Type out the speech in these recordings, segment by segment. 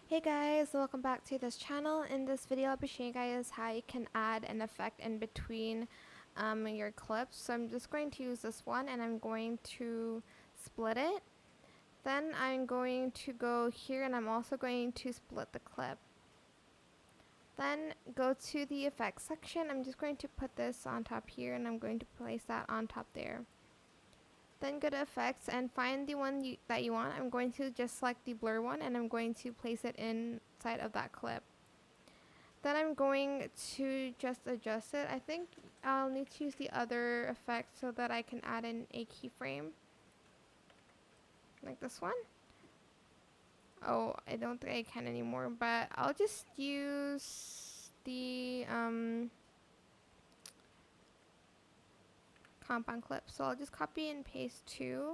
Hey guys, welcome back to this channel. In this video I'll be showing you guys how you can add an effect in between your clips. So I'm just going to use this one and I'm going to split it. Then I'm going to go here and I'm also going to split the clip. Then go to the effects section. I'm just going to put this on top here and I'm going to place that on top there. Then go to effects and find the one that you want. I'm going to just select the blur one and I'm going to place it inside of that clip. Then I'm going to just adjust it. I think I'll need to use the other effect so that I can add in a keyframe. Like this one. Oh, I don't think I can anymore, but I'll just use the compound clip. So I'll just copy and paste two.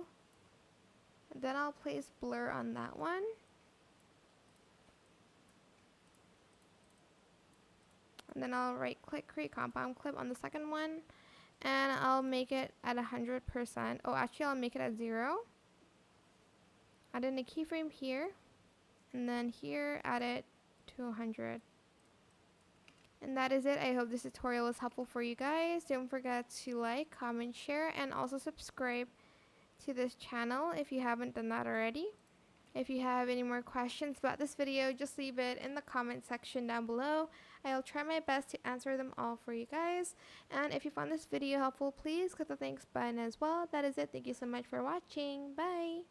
Then I'll place blur on that one. And then I'll right click, create compound clip on the second one. And I'll make it at 100%. Oh, actually I'll make it at 0. Add in a keyframe here. And then here, add it to 100. And that is it. I hope this tutorial was helpful for you guys. Don't forget to like, comment, share, and also subscribe to this channel if you haven't done that already. If you have any more questions about this video, just leave it in the comment section down below. I'll try my best to answer them all for you guys. And if you found this video helpful, please click the thanks button as well. That is it. Thank you so much for watching. Bye!